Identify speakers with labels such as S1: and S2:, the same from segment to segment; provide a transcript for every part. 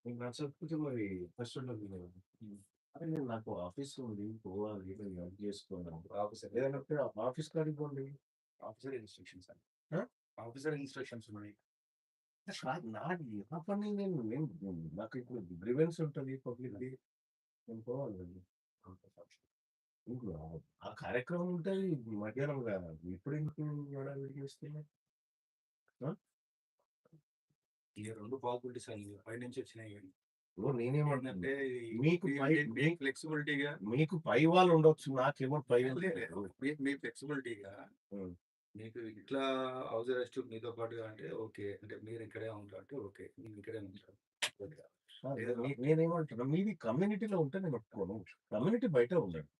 S1: మీకు నచ్చకపోతే మరి ఫస్ట్ ఉండదు కదా!
S2: హ్మ్.
S1: అరే నేను నాకు ఆఫీస్ ఉంది. పోవాలి. నేను వర్క్ చేసుకోను. ఏదైనా ఉంటే ఆఫీస్ కాడికి పోండి.
S2: ఆఫీసర్ ఇన్‌స్ట్రక్షన్స్ అండి.
S1: ఆ!
S2: ఆఫీసర్ ఇన్‌స్ట్రక్షన్స్ ఉన్నాయి.
S1: కాదు నాది నా పని నేను నాకు ఇప్పుడు గ్రీవెన్స్ ఉంటది పబ్లిక్‌ది. నేను పోవాలి కదండీ. ఇప్పుడు ఆ కార్యక్రమం ఉంటది మధ్యాహ్నం కదా! ఇప్పుడెందుకు హడావిడి చేస్తున్నారు? ఆ!
S2: ఈ 2 పాసిబిలిటీస్ అండి. పైనుంచి వచ్చినాయి గాని.
S1: ఇప్పుడు నేనేమంటున్నా,
S2: ఏంటంటే
S1: మీకు పై మీ
S2: మీకు ఫ్లెక్సిబిలిటీగా
S1: మీకు పై వాళ్ళు ఉండొచ్చు. నాకేమో పై
S2: లేదు.
S1: లేదు.
S2: మీ ఫ్లెక్సిబిలిటీగా
S1: హ్మ్.
S2: మీకు ఇట్లా హౌస్ అరెస్ట్ మీతో పాటుగా అంటే ఓకే. అంటే మీరు ఇక్కడే ఉంటారు అంటే ఓకే. నేను ఇక్కడే ఉంటాను. ఓకే. లేదు
S1: నేనేమంటున్నా మీది కమ్యూనిటీలో ఉంటే నేను ఒప్పుకోను. కమ్యూనిటీ బయట ఉండండి.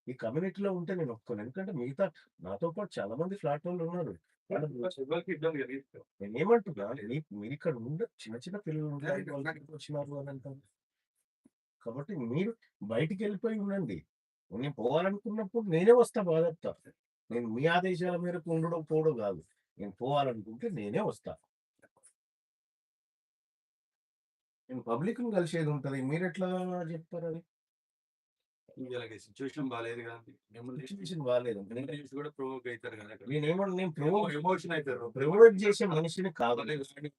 S1: ఈ కమ్యూనిటీలో ఉంటే నేను ఒప్పుకోను. ఎందుకంటే మిగతా నాతో పాటు చాలా మంది ఫ్లాటోళ్ళు ఉన్నారు.
S2: ఎవరికీ ఇబ్బంది కలిగించదు.
S1: నేనేమంటున్నా మీరిక్కడ చిన్న చిన్న పిల్లలు ఉన్నారు. వాళ్ళు ఎందుకు వచ్చినారు అని అంటారు. కాబట్టి మీరు బయటికెళ్ళిపోయి ఉండండి. నేను పోవాలనుకున్నప్పుడు నేనే వస్తా బాధప్తా. నేను మీ ఆదేశాల మేరకు ఉండడం, పోవడం గాదు. నేను పోవాలనుకుంటే నేనే వస్తా. నేను పబ్లిక్‌ని కలిసేదుంటది. మీరెట్లా జెప్తారది?
S2: వీళ్ళకి సిట్యుయేషన్ బాలేదు కదండీ.
S1: సిట్యుయేషన్ బాలేదు.
S2: మిమ్మల్ని చూసి కూడా ప్రొవోక్ అయితారు కదా! అక్కడ.
S1: నేను
S2: ఎమోషన్ అయితారు.
S1: ప్రొవోక్ చేసే మనిషిని కాదు.
S2: మళ్ళీ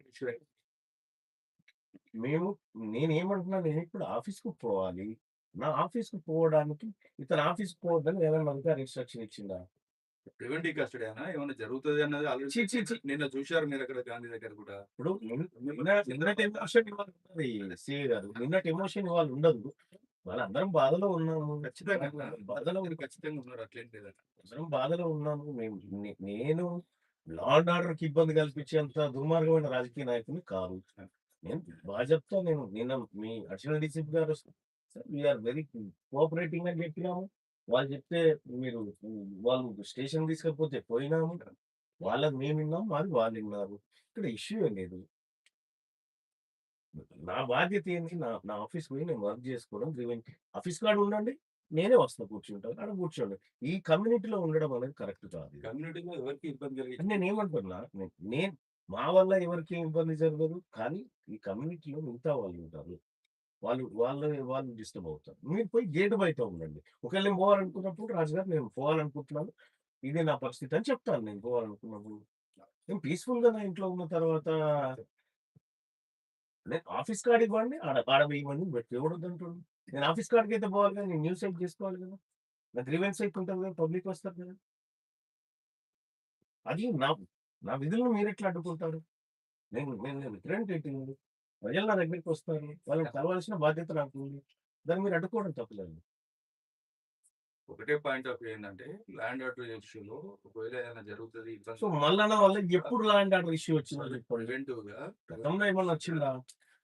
S2: ఇష్యూ అయితే
S1: మేము నేనేమంటున్నా నేనిప్పుడు ఆఫీస్‌కి పోవాలి. నా ఆఫీస్‌కి పోవడానికి ఇతను ఆఫీస్‌కి పోవద్దని ఏదైనా అధికారి ఇన్‌స్ట్రక్షన్ ఇచ్చిండా?
S2: ప్రివెంటివ్ కస్టడీ అనా? ఏమన్నా జరుగుతది అన్నది ఆల్రెడీ
S1: ఛీ! ఛీ! ఛీ!
S2: నిన్న చూసారు మీరక్కడ గాంధీ దగ్గర కూడా.
S1: ఇప్పుడు నిన్నటి ఎమోషన్ ఇవాళ ఉంటది సీఏ గారు. నిన్నటి ఎమోషన్ ఇవాళ ఉండదు. వాళ్ళందరం బాధలో ఉన్నాము.
S2: ఖచ్చితంగా.
S1: బాధలో
S2: మీరు ఖచ్చితంగా ఉన్నారు. అట్లేం లేదట.
S1: అందరం బాధలో ఉన్నాము. మేము నేను లా అండ్ ఆర్డర్‌కి ఇబ్బంది కల్పించేంత దుర్మార్గమైన రాజకీయ నాయకుడిని కాదు. నేను చెప్తా నిన్న మీ అడిషనల్ డీసీపీ గారు sir we are very cooperating అని చెప్పినాము. వాళ్ళు చెప్తే మీరు వాళ్ళు స్టేషన్‌కి తీసుకపోతే పోయినాము. వాళ్ళది మేమిన్నాం. మాది వాళ్ళిన్నారు. ఇక్కడ ఇష్యూ ఏం లేదు. నా బాధ్యత ఏంది? నా ఆఫీస్‌కి పోయి నేను వర్క్ చేసుకోవడం. ఆఫీస్ కాడ ఉండండి. నేనే వస్తా కూర్చుంటాను. ఆడ కూర్చోండి. ఈ కమ్యూనిటీలో ఉండడం అనేది కరెక్ట్ కాదు ఇది.
S2: కమ్యూనిటీలో ఎవరికీ ఇబ్బంది
S1: అని
S2: కలిగించదు.
S1: నేనేమంటున్నా, నేను మా వల్ల ఎవరికీ ఇబ్బంది జరగదు. కానీ ఈ కమ్యూనిటీలో మిగతా వాళ్ళు ఉంటారు. వాళ్ళు డిస్టర్బ్ అవుతారు. మీరు పోయి గేట్ బయట ఉండండి. ఒకవేళ నేను పోవాలనుకున్నప్పుడు రాజుగారు నేను పోవాలనుకుంటున్నాను. ఇది నా పరిస్థితి అని చెప్తాను నేను పోవాలనుకున్నప్పుడు. నేను పీస్‌ఫుల్‌గా నా ఇంట్లో ఉన్న తర్వాత నేను ఆఫీస్ కాడికి పోండి. ఆడ ఆడ 1000 మందిని పెట్టి ఎవడొద్దంటుండు. నేను ఆఫీస్ కాడికైతే పోవాలి గానీ, నేను న్యూస్ అయితే చేసుకోవాలి గదా! నా గ్రీవెన్స్ అయితే ఉంటది గదా! పబ్లిక్ వస్తారు గదా! అది నా విధులను మీరెట్లా అడ్డుకుంటారు? నేను రిప్రజెంటేటివ్‌ని. ప్రజలు నా దగ్గరికొస్తారు. వాళ్ళని కలవాల్సిన బాధ్యత నాకుంది. దాన్ని మీరు అడ్డుకోవడం తప్పులేదు.
S2: ఒకటే పాయింట్ ఆఫ్ వ్యూ ఏందంటే ల్యాండ్ ఆర్డర్ ఇష్యూలో ఒకవేళ ఏదైనా జరుగుతది
S1: సో,
S2: ఇబ్బంది
S1: మల్లన్న వల్ల ఎప్పుడు లా అండ్ ఆర్డర్ ఇష్యూ వచ్చిందో చెప్పండి.
S2: ప్రివెంటివ్‌గా
S1: గతంలో ఏమన్నా వచ్చిందా?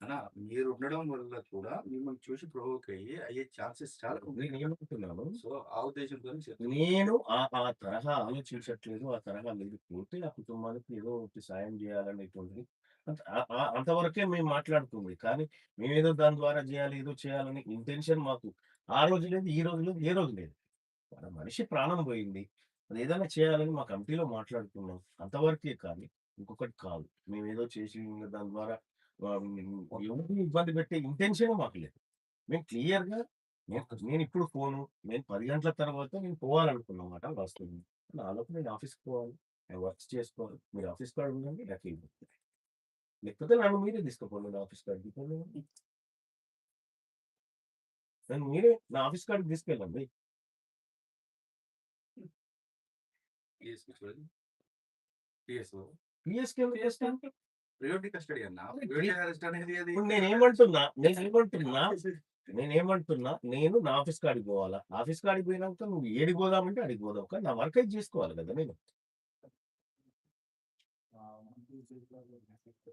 S2: అన్న మీరు ఉండడం వల్ల కూడా మిమ్మల్ని చూసి ప్రొవోక్ అయ్యే ఛాన్సెస్ చాలా ఉన్నాయి.
S1: నేనేమంటున్నాను,
S2: సో, ఆ ఉద్దేశంతోనే చెప్తున్నా.
S1: నేను ఆ తరహా ఆలోచించట్లేదు. ఆ తరహా లేదు. పోతే ఆ కుటుంబానికి ఏదో ఒకటి సాయం జేయాలనేటువంటిది అంతవరకే మేము మాట్లాడుతుంది. కానీ మేమేదో దాని ద్వారా జేయాలి, ఏదో చేయాలని ఇంటెన్షన్ మాకు ఆ రోజు లేదు, ఈ రోజు లేదు, ఏ రోజు లేదు. మన మనిషి ప్రాణం పోయింది. అదేదైనా చేయాలని మా కమిటీలో మాట్లాడుకున్నాం. అంతవరకే కానీ ఇంకొకటి కాదు. మేమేదో చేసి దాని ద్వారా ఎవరిని ఇబ్బంది పెట్టే ఇంటెన్షనే మాకు లేదు. మేము క్లియర్‌గా నేనిప్పుడు పోను. నేను 10 గంటల తర్వాత నేను పోవాలనుకున్నమాట వాస్తవంగా. నాలోపు నేను ఆఫీస్‌కి పోవాలి. నేను వర్క్స్ చేసుకోవాలి. మీరు ఆఫీస్ కాడ ఉండండి. నాకేంటి లేకపోతే నన్ను మీరే తీసుకుపోండి నా ఆఫీస్ కాడికి. నన్ను మీరే నా ఆఫీస్ కాడికి తీసుకెళ్ళండి.
S2: పిఎస్‌కి చూడండి. పిఎస్‌ఓ
S1: పీఎస్‌కెందుకు చేస్తాను?
S2: ప్రివెంటివ్ కస్టడీ అన్న. ప్రివెంటివ్ అరెస్ట్ అనేది అది
S1: ఇప్పుడు నేను నా ఆఫీస్ కాడికి పోవాలా? ఆఫీస్ కాడికి పోయినాక నువ్వు ఏడికి పోదామంటే ఆడికి పోదాం. కానీ నా వర్క్ అయితే చేసుకోవాలి కదా నేను.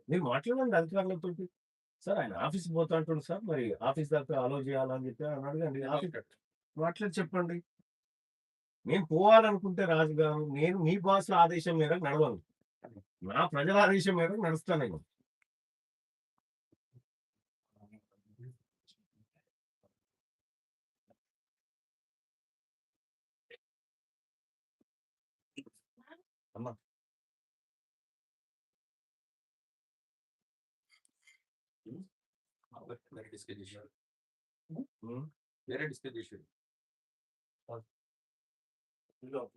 S1: మీరు మాట్లాడండి అధికారులతోటి. సార్ ఆయన ఆఫీస్‌కి పోతా అంటుండు సార్. మరి ఆఫీస్ దాకా అలో చేయాలా అని చెప్పి అని అడగండి. మాట్లాడి చెప్పండి. నేను పోవాలనుకుంటే రాజుగారు నేను మీ బాస్‌ల ఆదేశం మేరకు నడవను. నా ప్రజల ఆదేశం మేరకు నడుస్తా నేను. అమ్మ
S2: వేరే డిస్కస్ చేశారు.
S1: హ్మ్.
S2: వేరే డిస్కస్ చేశారు.
S1: ఇదిగో.